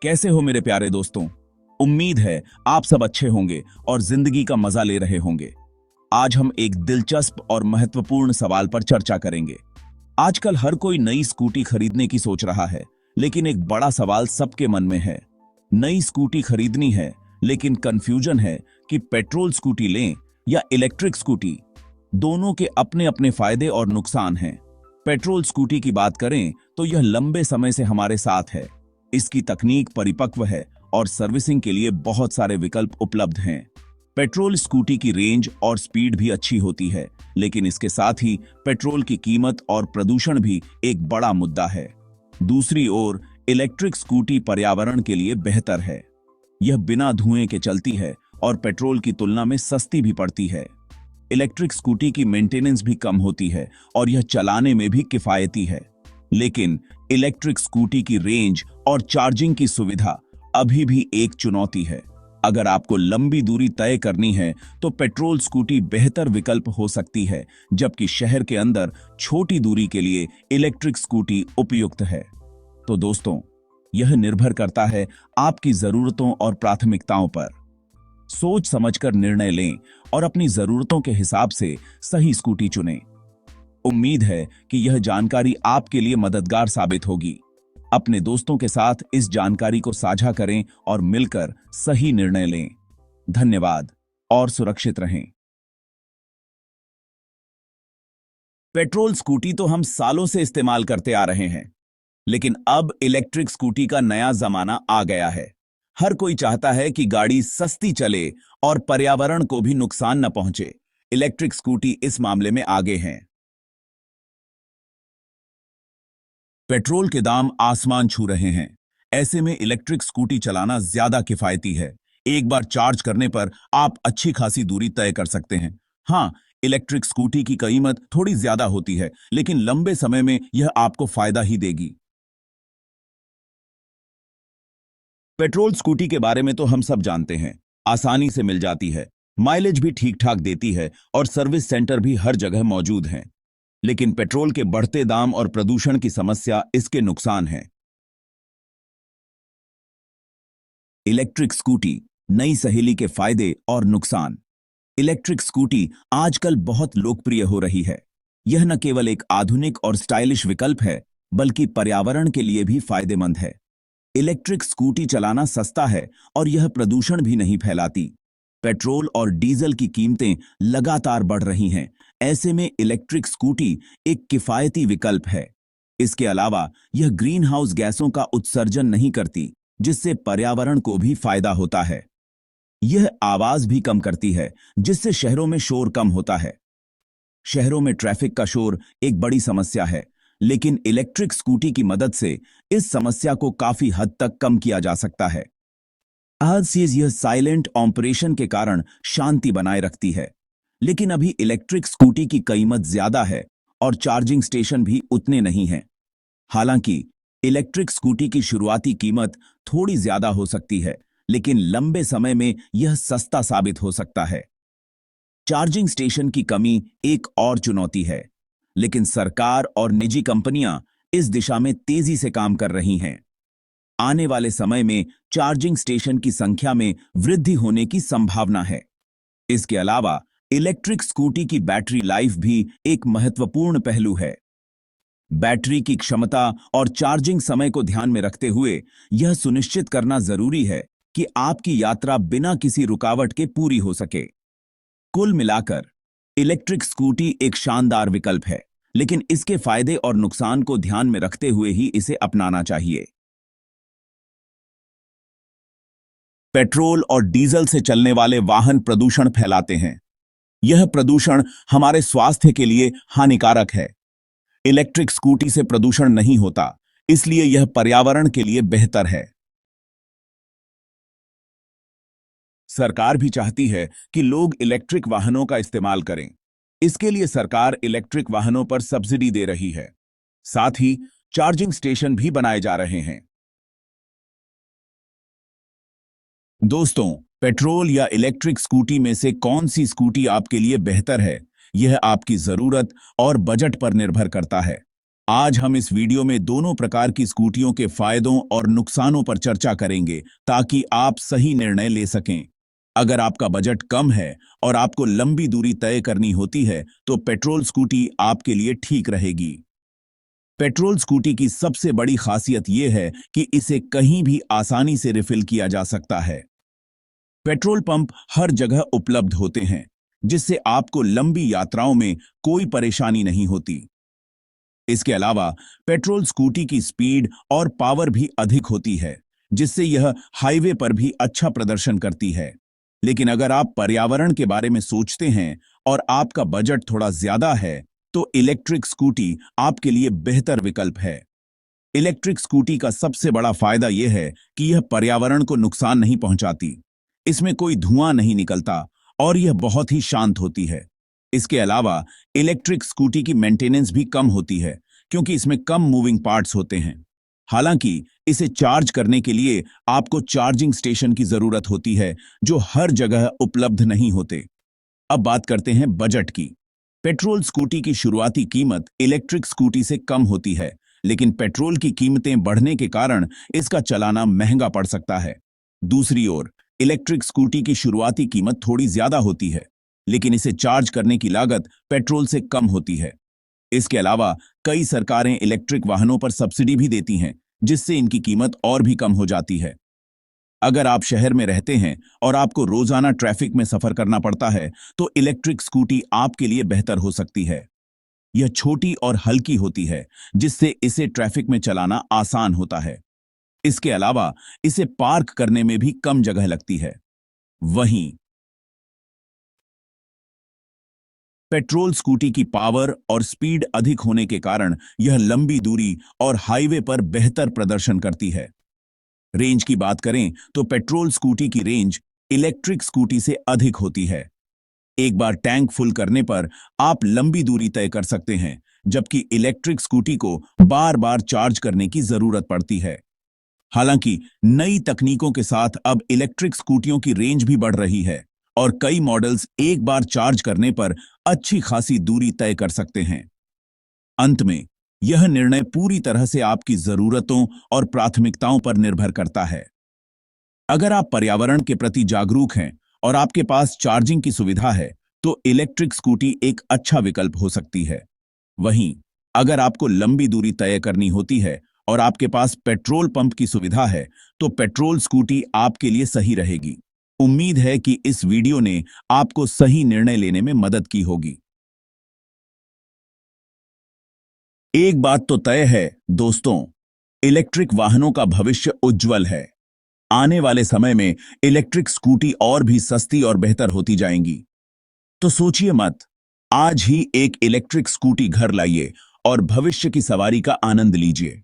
कैसे हो मेरे प्यारे दोस्तों। उम्मीद है आप सब अच्छे होंगे और जिंदगी का मजा ले रहे होंगे। आज हम एक दिलचस्प और महत्वपूर्ण सवाल पर चर्चा करेंगे। आजकल हर कोई नई स्कूटी खरीदने की सोच रहा है, लेकिन एक बड़ा सवाल सबके मन में है। नई स्कूटी खरीदनी है, लेकिन कंफ्यूजन है कि पेट्रोल स्कूटी लें या इलेक्ट्रिक स्कूटी। दोनों के अपने अपने फायदे और नुकसान हैं। पेट्रोल स्कूटी की बात करें तो यह लंबे समय से हमारे साथ है। इसकी तकनीक परिपक्व है और सर्विसिंग के लिए बहुत सारे विकल्प उपलब्ध हैं। पेट्रोल स्कूटी की रेंज और स्पीड भी अच्छी होती है, लेकिन इसके साथ ही पेट्रोल की कीमत और प्रदूषण भी एक बड़ा मुद्दा है। दूसरी ओर इलेक्ट्रिक स्कूटी पर्यावरण के लिए बेहतर है। यह बिना धुएं के चलती है और पेट्रोल की तुलना में सस्ती भी पड़ती है। इलेक्ट्रिक स्कूटी की मेंटेनेंस भी कम होती है और यह चलाने में भी किफायती है। लेकिन इलेक्ट्रिक स्कूटी की रेंज और चार्जिंग की सुविधा अभी भी एक चुनौती है। अगर आपको लंबी दूरी तय करनी है तो पेट्रोल स्कूटी बेहतर विकल्प हो सकती है, जबकि शहर के अंदर छोटी दूरी के लिए इलेक्ट्रिक स्कूटी उपयुक्त है। तो दोस्तों, यह निर्भर करता है आपकी जरूरतों और प्राथमिकताओं पर। सोच समझकर निर्णय लें और अपनी जरूरतों के हिसाब से सही स्कूटी चुनें। उम्मीद है कि यह जानकारी आपके लिए मददगार साबित होगी। अपने दोस्तों के साथ इस जानकारी को साझा करें और मिलकर सही निर्णय लें। धन्यवाद और सुरक्षित रहें। पेट्रोल स्कूटी तो हम सालों से इस्तेमाल करते आ रहे हैं, लेकिन अब इलेक्ट्रिक स्कूटी का नया जमाना आ गया है। हर कोई चाहता है कि गाड़ी सस्ती चले और पर्यावरण को भी नुकसान न पहुंचे। इलेक्ट्रिक स्कूटी इस मामले में आगे हैं। पेट्रोल के दाम आसमान छू रहे हैं। ऐसे में इलेक्ट्रिक स्कूटी चलाना ज्यादा किफायती है। एक बार चार्ज करने पर आप अच्छी खासी दूरी तय कर सकते हैं। हाँ, इलेक्ट्रिक स्कूटी की कीमत थोड़ी ज्यादा होती है, लेकिन लंबे समय में यह आपको फायदा ही देगी। पेट्रोल स्कूटी के बारे में तो हम सब जानते हैं। आसानी से मिल जाती है, माइलेज भी ठीक ठाक देती है और सर्विस सेंटर भी हर जगह मौजूद हैं। लेकिन पेट्रोल के बढ़ते दाम और प्रदूषण की समस्या इसके नुकसान है। इलेक्ट्रिक स्कूटी, नई सहेली के फायदे और नुकसान। इलेक्ट्रिक स्कूटी आजकल बहुत लोकप्रिय हो रही है। यह न केवल एक आधुनिक और स्टाइलिश विकल्प है, बल्कि पर्यावरण के लिए भी फायदेमंद है। इलेक्ट्रिक स्कूटी चलाना सस्ता है और यह प्रदूषण भी नहीं फैलाती। पेट्रोल और डीजल की कीमतें लगातार बढ़ रही हैं। ऐसे में इलेक्ट्रिक स्कूटी एक किफायती विकल्प है। इसके अलावा यह ग्रीन हाउस गैसों का उत्सर्जन नहीं करती, जिससे पर्यावरण को भी फायदा होता है। यह आवाज भी कम करती है, जिससे शहरों में शोर कम होता है। शहरों में ट्रैफिक का शोर एक बड़ी समस्या है, लेकिन इलेक्ट्रिक स्कूटी की मदद से इस समस्या को काफी हद तक कम किया जा सकता है। आज से यह साइलेंट ऑपरेशन के कारण शांति बनाए रखती है। लेकिन अभी इलेक्ट्रिक स्कूटी की कीमत ज्यादा है और चार्जिंग स्टेशन भी उतने नहीं हैं। हालांकि इलेक्ट्रिक स्कूटी की शुरुआती कीमत थोड़ी ज्यादा हो सकती है, लेकिन लंबे समय में यह सस्ता साबित हो सकता है। चार्जिंग स्टेशन की कमी एक और चुनौती है, लेकिन सरकार और निजी कंपनियां इस दिशा में तेजी से काम कर रही हैं। आने वाले समय में चार्जिंग स्टेशन की संख्या में वृद्धि होने की संभावना है। इसके अलावा इलेक्ट्रिक स्कूटी की बैटरी लाइफ भी एक महत्वपूर्ण पहलू है। बैटरी की क्षमता और चार्जिंग समय को ध्यान में रखते हुए यह सुनिश्चित करना जरूरी है कि आपकी यात्रा बिना किसी रुकावट के पूरी हो सके। कुल मिलाकर इलेक्ट्रिक स्कूटी एक शानदार विकल्प है, लेकिन इसके फायदे और नुकसान को ध्यान में रखते हुए ही इसे अपनाना चाहिए। पेट्रोल और डीजल से चलने वाले वाहन प्रदूषण फैलाते हैं। यह प्रदूषण हमारे स्वास्थ्य के लिए हानिकारक है। इलेक्ट्रिक स्कूटी से प्रदूषण नहीं होता, इसलिए यह पर्यावरण के लिए बेहतर है। सरकार भी चाहती है कि लोग इलेक्ट्रिक वाहनों का इस्तेमाल करें। इसके लिए सरकार इलेक्ट्रिक वाहनों पर सब्सिडी दे रही है। साथ ही चार्जिंग स्टेशन भी बनाए जा रहे हैं। दोस्तों, पेट्रोल या इलेक्ट्रिक स्कूटी में से कौन सी स्कूटी आपके लिए बेहतर है, यह आपकी जरूरत और बजट पर निर्भर करता है। आज हम इस वीडियो में दोनों प्रकार की स्कूटियों के फायदों और नुकसानों पर चर्चा करेंगे ताकि आप सही निर्णय ले सकें। अगर आपका बजट कम है और आपको लंबी दूरी तय करनी होती है तो पेट्रोल स्कूटी आपके लिए ठीक रहेगी। पेट्रोल स्कूटी की सबसे बड़ी खासियत यह है कि इसे कहीं भी आसानी से रिफिल किया जा सकता है। पेट्रोल पंप हर जगह उपलब्ध होते हैं, जिससे आपको लंबी यात्राओं में कोई परेशानी नहीं होती। इसके अलावा पेट्रोल स्कूटी की स्पीड और पावर भी अधिक होती है, जिससे यह हाईवे पर भी अच्छा प्रदर्शन करती है। लेकिन अगर आप पर्यावरण के बारे में सोचते हैं और आपका बजट थोड़ा ज्यादा है, तो इलेक्ट्रिक स्कूटी आपके लिए बेहतर विकल्प है। इलेक्ट्रिक स्कूटी का सबसे बड़ा फायदा यह है कि यह पर्यावरण को नुकसान नहीं पहुंचाती। इसमें कोई धुआं नहीं निकलता और यह बहुत ही शांत होती है। इसके अलावा इलेक्ट्रिक स्कूटी की मेंटेनेंस भी कम होती है, क्योंकि इसमें कम मूविंग पार्ट्स होते हैं। हालांकि इसे चार्ज करने के लिए आपको चार्जिंग स्टेशन की जरूरत होती है, जो हर जगह उपलब्ध नहीं होते। अब बात करते हैं बजट की। पेट्रोल स्कूटी की शुरुआती कीमत इलेक्ट्रिक स्कूटी से कम होती है, लेकिन पेट्रोल की कीमतें बढ़ने के कारण इसका चलाना महंगा पड़ सकता है। दूसरी ओर इलेक्ट्रिक स्कूटी की शुरुआती कीमत थोड़ी ज्यादा होती है, लेकिन इसे चार्ज करने की लागत पेट्रोल से कम होती है। इसके अलावा कई सरकारें इलेक्ट्रिक वाहनों पर सब्सिडी भी देती हैं, जिससे इनकी कीमत और भी कम हो जाती है। अगर आप शहर में रहते हैं और आपको रोजाना ट्रैफिक में सफर करना पड़ता है, तो इलेक्ट्रिक स्कूटी आपके लिए बेहतर हो सकती है। यह छोटी और हल्की होती है, जिससे इसे ट्रैफिक में चलाना आसान होता है। इसके अलावा इसे पार्क करने में भी कम जगह लगती है। वहीं पेट्रोल स्कूटी की पावर और स्पीड अधिक होने के कारण यह लंबी दूरी और हाईवे पर बेहतर प्रदर्शन करती है। रेंज की बात करें तो पेट्रोल स्कूटी की रेंज इलेक्ट्रिक स्कूटी से अधिक होती है। एक बार टैंक फुल करने पर आप लंबी दूरी तय कर सकते हैं, जबकि इलेक्ट्रिक स्कूटी को बार बार चार्ज करने की जरूरत पड़ती है। हालांकि नई तकनीकों के साथ अब इलेक्ट्रिक स्कूटियों की रेंज भी बढ़ रही है और कई मॉडल्स एक बार चार्ज करने पर अच्छी खासी दूरी तय कर सकते हैं। अंत में यह निर्णय पूरी तरह से आपकी जरूरतों और प्राथमिकताओं पर निर्भर करता है। अगर आप पर्यावरण के प्रति जागरूक हैं और आपके पास चार्जिंग की सुविधा है, तो इलेक्ट्रिक स्कूटी एक अच्छा विकल्प हो सकती है। वहीं अगर आपको लंबी दूरी तय करनी होती है और आपके पास पेट्रोल पंप की सुविधा है, तो पेट्रोल स्कूटी आपके लिए सही रहेगी। उम्मीद है कि इस वीडियो ने आपको सही निर्णय लेने में मदद की होगी। एक बात तो तय है दोस्तों, इलेक्ट्रिक वाहनों का भविष्य उज्जवल है। आने वाले समय में इलेक्ट्रिक स्कूटी और भी सस्ती और बेहतर होती जाएंगी। तो सोचिए मत, आज ही एक इलेक्ट्रिक स्कूटी घर लाइए और भविष्य की सवारी का आनंद लीजिए।